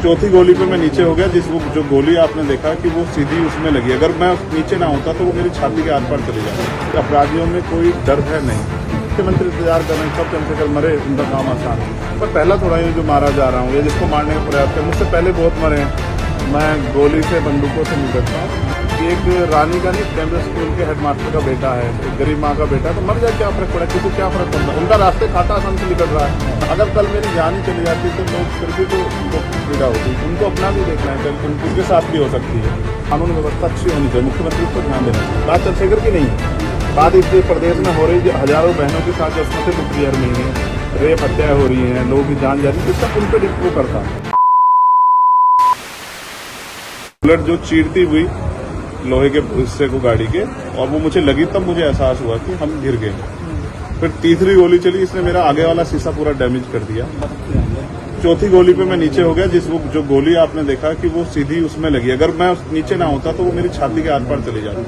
चौथी गोली पे मैं नीचे हो गया। जो गोली आपने देखा कि वो सीधी उसमें लगी, अगर मैं नीचे ना होता तो वो मेरी छाती के आर पार चले जाता। अपराधियों में कोई डर है नहीं। मुख्यमंत्री इंतजार कर रहे हैं कब चंद्रशेखर मरे, उनका काम आसान है। पर पहला थोड़ा ही जो मारा जा रहा हूँ या जिसको मारने का प्रयास कर, मुझसे पहले बहुत मरे हैं। मैं गोली से बंदूकों से नहीं डरता हूँ। एक रानी का नहीं, कैंब्रिज स्कूल के हेडमास्टर का बेटा है, एक गरीब माँ का बेटा, तो मर जाए क्या फर्क पड़ा, किसी क्या फर्क पड़ता है। उनका रास्ते खाता आसान से निकल रहा है। अगर कल मेरी जान ही चली जाती तो लोग फिर भी तो उनको पीड़ा होती। उनको अपना भी देखना है, कल उनके साथ भी हो सकती है। कानून व्यवस्था अच्छी होनी चाहिए, मुख्यमंत्री को ध्यान देना चाहिए। बात चंद्रशेखर की नहीं है, बात इस प्रदेश में हो रही हजारों बहनों के साथ, उसमें से लुटरी हर महीने रेप हत्याएं हो रही हैं, लोगों की जान जा रही है, तो सब उन पर डिस्को करता है। बुलेट जो चीरती हुई लोहे के हिस्से को गाड़ी के, और वो मुझे लगी तब मुझे एहसास हुआ कि हम गिर गए। फिर तीसरी गोली चली, इसने मेरा आगे वाला शीशा पूरा डैमेज कर दिया। चौथी गोली पे मैं नीचे हो गया। जो गोली आपने देखा कि वो सीधी उसमें लगी, अगर मैं नीचे ना होता तो वो मेरी छाती के आर पार चली जाती।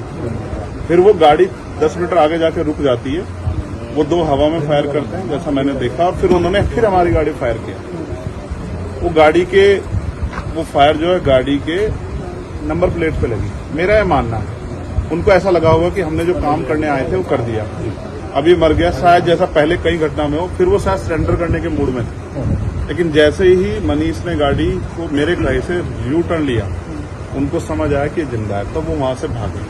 फिर वो गाड़ी 10 मीटर आगे जाके रुक जाती है। वो दो हवा में फायर करते हैं जैसा मैंने देखा, और फिर उन्होंने फिर हमारी गाड़ी फायर किया। वो गाड़ी के वो फायर जो है गाड़ी के नंबर प्लेट पे लगी। मेरा यह मानना है उनको ऐसा लगा होगा कि हमने जो काम करने आए थे वो कर दिया, अब ये मर गया शायद, जैसा पहले कई घटना में हो। फिर वो शायद सरेंडर करने के मूड में थे, लेकिन जैसे ही मनीष ने गाड़ी को मेरे कहे से यू टर्न लिया, उनको समझ आया कि जिंदा है, तब वो वहां से भागे।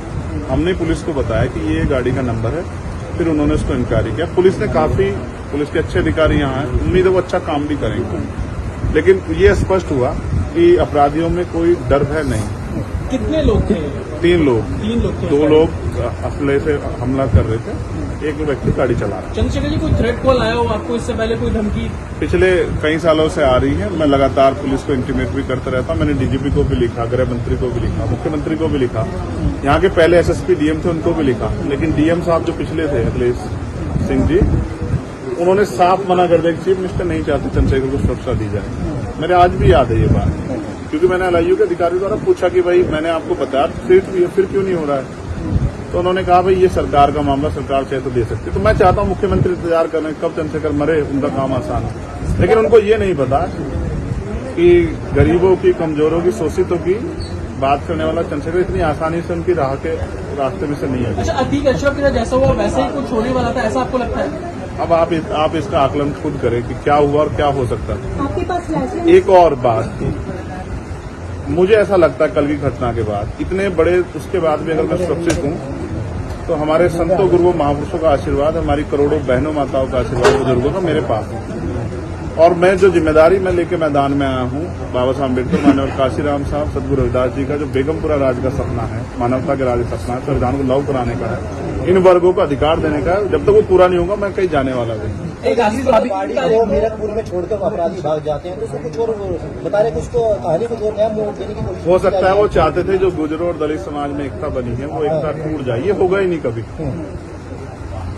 हमने पुलिस को बताया कि ये गाड़ी का नंबर है, फिर उन्होंने उसको इंक्वायरी किया। पुलिस के अच्छे अधिकारी यहाँ हैं, उम्मीद है वो अच्छा काम भी करेंगे। लेकिन ये स्पष्ट हुआ कि अपराधियों में कोई डर है नहीं। कितने लोग थे? 3 लोग। 3 लोग थे। 2 लोग असले से हमला कर रहे थे, एक व्यक्ति गाड़ी चला रहा है। चंद्रशेखर जी, कोई थ्रेट कॉल आया हो आपको इससे पहले, कोई धमकी? पिछले कई सालों से आ रही है। मैं लगातार पुलिस को इंटीमेट भी करता रहता हूं। मैंने डीजीपी को भी लिखा, गृह मंत्री को भी लिखा, मुख्यमंत्री को भी लिखा, यहाँ के पहले एसएसपी डीएम थे उनको भी लिखा। लेकिन डीएम साहब जो पिछले थे, अखिलेश सिंह जी, उन्होंने साफ मना कर दिया कि चीफ मिनिस्टर नहीं चाहते चंद्रशेखर को सुरक्षा दी जाए। मेरे आज भी याद है ये बात, क्योंकि मैंने एलआईयू के अधिकारी द्वारा पूछा कि भाई मैंने आपको बताया फिर क्यों नहीं हो रहा है, तो उन्होंने कहा भाई ये सरकार का मामला, सरकार चाहे तो दे सकती। तो मैं चाहता हूं मुख्यमंत्री इंतजार कर रहे हैं कब चंद्रशेखर मरे, उनका काम आसान है। लेकिन उनको ये नहीं पता कि गरीबों की, कमजोरों की, शोषितों की बात करने वाला चंद्रशेखर इतनी आसानी से उनकी रास्ते में से नहीं है। अच्छा, अतीक अशरफ के जैसा हुआ वैसे ही कुछ होने वाला था, ऐसा आपको लगता है? अब आप इसका आकलन खुद करें कि क्या हुआ और क्या हो सकता है। आपके पास एक और बात, मुझे ऐसा लगता है कल की घटना के बाद, इतने बड़े उसके बाद भी अगर मैं सुरक्षित हूं तो हमारे संतों, गुरुओं, महापुरुषों का आशीर्वाद, हमारी करोड़ों बहनों माताओं का आशीर्वाद, बुजुर्गों का मेरे पास है। और मैं जो जिम्मेदारी मैं लेके मैदान में आया हूं, बाबा साहब अम्बेडकर, मानव काशीराम साहब, सदगुरु रविदास जी का जो बेगमपुरा राज का सपना है, मानवता के राज का सपना है, संविधान को लागू कराने का है, इन वर्गों को अधिकार देने का है, जब तक वो पूरा नहीं होगा मैं कहीं जाने वाला नहीं। मीरकपुर में छोड़कर अपराधी भाग जाते हैं, तो उसको कुछ और बता रहे, कुछ को कहानी को और नया मोड़ देने की कोशिश हो सकता है वो चाहते थे जो गुजरों और दलित समाज में एकता बनी है वो एकता टूट जाए, ये होगा ही नहीं कभी।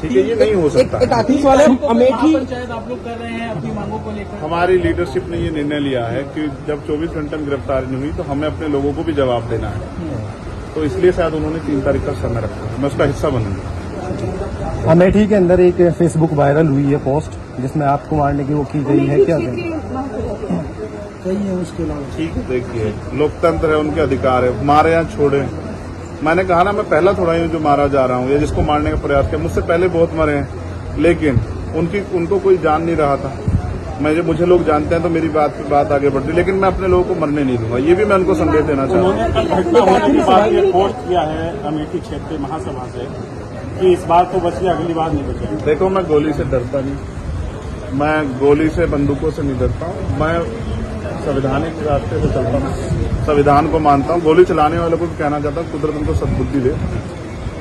ठीक है, ये नहीं हो सकता। अमेठी पंचायत आप लोग कर रहे हैं अपनी मांगों को लेकर? हमारी लीडरशिप ने ये निर्णय लिया है कि जब 24 घंटे में गिरफ्तारी नहीं हुई तो हमें अपने लोगों को भी जवाब देना है, तो इसलिए शायद उन्होंने 3 तारीख का समय रखा है। मैं उसका हिस्सा बनूंगा। अमेठी के अंदर एक फेसबुक वायरल हुई है पोस्ट जिसमें आपको मारने की वो की गई है, क्या सही है? उसके अलावा ठीक है, देखिए लोकतंत्र है, उनके अधिकार है, मारे या छोड़े। मैंने कहा ना मैं पहला थोड़ा ही जो मारा जा रहा हूँ या जिसको मारने का प्रयास किया, मुझसे पहले बहुत मरे हैं, लेकिन उनको कोई जान नहीं रहा था। मुझे लोग जानते हैं तो मेरी बात आगे बढ़ती, लेकिन मैं अपने लोगों को मरने नहीं दूंगा, ये भी मैं उनको संदेश देना चाहता हूँ। पोस्ट किया है अमेठी क्षेत्र महासभा से कि इस बार तो बचिए, अगली बार नहीं बचे। देखो, मैं गोली से डरता नहीं, मैं गोली से, बंदूकों से नहीं डरता हूँ। मैं संवैधानिक रास्ते से चलता हूँ, संविधान को मानता हूँ। गोली चलाने वालों को कहना चाहता हूँ कुदरत उनको सद्बुद्धि दे,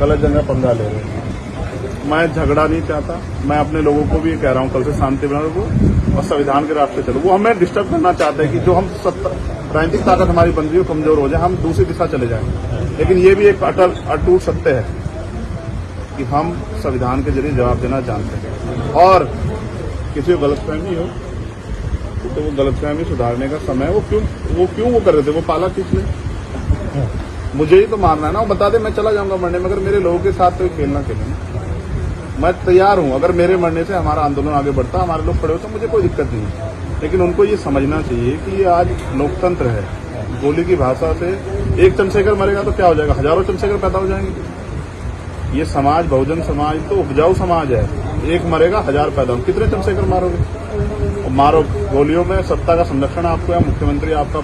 गलत जगह पंगा ले रहे हैं। मैं झगड़ा नहीं चाहता, मैं अपने लोगों को भी कह रहा हूँ कल से शांति बना रखो और संविधान के रास्ते चलो। वो हमें डिस्टर्ब करना चाहते हैं कि जो हम राजनीतिक ताकत हमारी बन रही हो कमजोर हो जाए, हम दूसरी दिशा चले जाएं। लेकिन ये भी एक अटूट सत्य है कि हम संविधान के जरिए जवाब देना जानते हैं, और किसी को गलतफहमी हो तो वो गलतफहमी सुधारने का समय वो क्यों कर रहे थे, वो पाला खींच ले। मुझे ही तो मारना है ना, वो बता दे मैं चला जाऊंगा मरने में, अगर मेरे लोगों के साथ तो खेलना खेलें। मैं तैयार हूं, अगर मेरे मरने से हमारा आंदोलन आगे बढ़ता, हमारे लोग खड़े हो तो मुझे कोई दिक्कत नहीं है। लेकिन उनको ये समझना चाहिए कि ये आज लोकतंत्र है। गोली की भाषा से एक चंद्रशेखर मरेगा तो क्या हो जाएगा, हजारों चंद्रशेखर पैदा हो जाएंगे। ये समाज, बहुजन समाज तो उपजाऊ समाज है। एक मरेगा, हजार पैदा हो, कितने चंद्रशेखर मारोगे? मारो गोलियों में। सत्ता का संरक्षण आपको है, मुख्यमंत्री आपका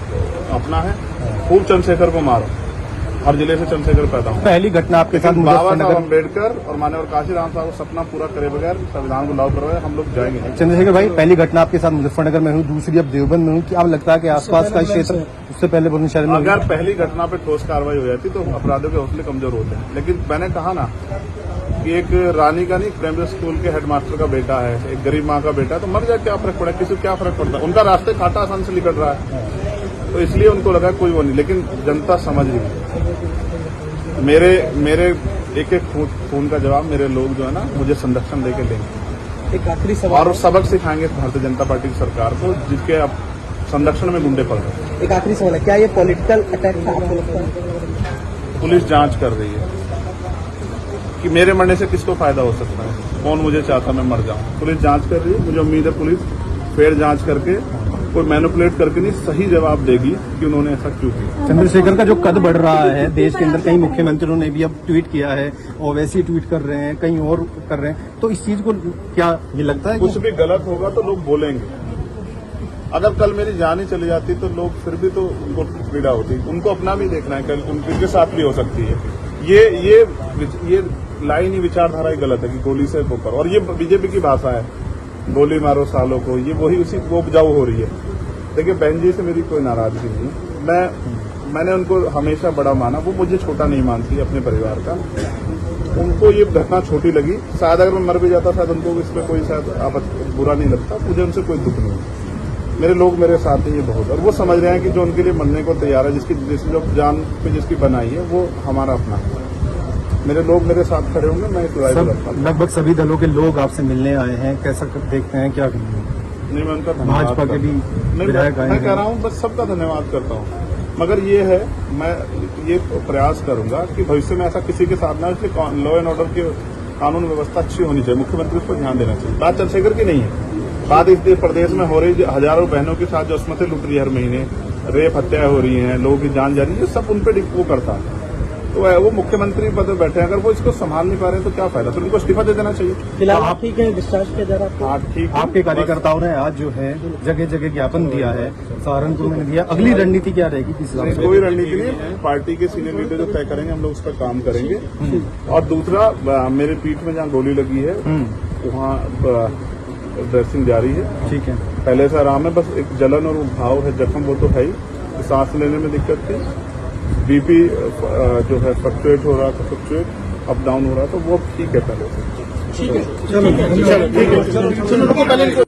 अपना है, खूब चंद्रशेखर को मारो। हर जिले से चंद्रशेखर पैदा हो। पहली घटना आपके साथ बाबा साहब मुजफ्फरनगर। अम्बेडकर और माननीय काशीराम साहब को सपना पूरा करे बगैर संविधान को लागू करवाए हम लोग जाएंगे नहीं। चंद्रशेखर भाई, पहली घटना आपके साथ मुजफ्फरनगर में हुई, दूसरी अब देवबंद में हुई। क्या आप लगता है कि आसपास का क्षेत्र उससे पहले बुलंदशहर में हुई? अगर पहली घटना पे ठोस कार्रवाई हो जाती तो अपराधियों के हौसले कमजोर होते हैं। लेकिन मैंने कहा ना कि एक रानी का नहीं, प्राइमरी स्कूल के हेडमास्टर का बेटा है, एक गरीब माँ का बेटा है, तो मर जाए क्या फर्क पड़ा, किसी को क्या फर्क पड़ता है? उनका रास्ते कांटा आसान से निकल रहा है, तो इसलिए उनको लगा कोई वो नहीं। लेकिन जनता समझ रही। मेरे एक एक खून का जवाब मेरे लोग जो है ना मुझे संरक्षण देके देंगे एक आखिरी सवाल और सबक सिखाएंगे भारतीय जनता पार्टी की सरकार को, जिसके अब संरक्षण में गुंडे पड़ रहे हैं। एक आखिरी सवाल है, क्या ये पॉलिटिकल अटैक था आपको लगता है? पुलिस जांच कर रही है कि मेरे मरने से किसको फायदा हो सकता है, कौन मुझे चाहता मैं मर जाऊं। पुलिस जांच कर रही है, मुझे उम्मीद है पुलिस फेर जांच करके कोई मैनिपुलेट करके नहीं, सही जवाब देगी कि उन्होंने ऐसा क्यों किया। चंद्रशेखर का जो कद बढ़ रहा है देश के अंदर, कई मुख्यमंत्रियों ने भी अब ट्वीट किया है, ओवैसी ट्वीट कर रहे हैं, कई और कर रहे हैं, तो इस चीज को क्या ये लगता है कुछ भी गलत होगा तो लोग बोलेंगे। अगर कल मेरी जान ही चली जाती तो लोग फिर भी तो उनको पीड़ा होती। उनको अपना भी देखना है, कल उनके साथ भी हो सकती है। ये लाइन ही विचारधारा ही गलत है कि गोली से ऊपर, और ये बीजेपी की भाषा है, गोली मारो सालों को, ये वही उसी वो उपजाऊ हो रही है। देखिए बहन जी से मेरी कोई नाराजगी नहीं, मैंने उनको हमेशा बड़ा माना, वो मुझे छोटा नहीं मानती अपने परिवार का। उनको ये घटना छोटी लगी, शायद अगर मैं मर भी जाता शायद उनको इसमें कोई शायद बुरा नहीं लगता, मुझे उनसे कोई दुख नहीं। मेरे लोग मेरे साथ हैं, ये बहुत, और वो समझ रहे हैं कि जो उनके लिए मरने को तैयार है, जिसकी जो जान पे जिसकी बनाई है वो हमारा अपना है। मेरे लोग मेरे साथ खड़े होंगे, मैं इस लड़ाई लड़ता हूं। लगभग सभी दलों के लोग आपसे मिलने आए हैं, कैसा देखते हैं, क्या नहीं मैं उनका धन्यवाद भाजपा के भी विधायक आए मैं हैं। कह रहा हूँ बस सबका धन्यवाद करता हूँ, मगर ये है मैं ये प्रयास करूंगा कि भविष्य में ऐसा किसी के साथ ना, इसलिए लॉ एंड ऑर्डर की कानून व्यवस्था अच्छी होनी चाहिए, मुख्यमंत्री उस पर ध्यान देना चाहिए। बात चंद्रशेखर की नहीं है, बात इस प्रदेश में हो रही हजारों बहनों के साथ जो अस्मतें लुट रही है, हर महीने रेप हत्याएं हो रही हैं, लोगों की जान जा रही है, ये सब उन पर वो करता है। तो वो मुख्यमंत्री पद पर बैठे हैं, अगर वो इसको संभाल नहीं पा रहे तो क्या फायदा, तो उनको इस्तीफा दे देना चाहिए। फिलहाल आप ठीक है, डिस्चार्ज किया जा रहा है? हाँ ठीक है। आपके कार्यकर्ताओं ने आज जो है जगह जगह ज्ञापन दिया है, सहारनपुर में दिया, अगली रणनीति क्या रहेगी किस हिसाब से? कोई रणनीति नहीं, पार्टी के सीनियर लीडर जो तय करेंगे हम लोग उस पर काम करेंगे। और दूसरा, मेरे पीठ में जहाँ गोली लगी है वहाँ ड्रेसिंग जारी है, ठीक है, पहले से आराम है, बस एक जलन और घाव है, जख्म वो तो है ही, सांस लेने में दिक्कत थी, बीपी जो है फ्लक्चुएट हो रहा था, फ्लक्चुएट अप डाउन हो रहा था, वो ठीक है पहले से। ठीक है, चलो ठीक है, चलो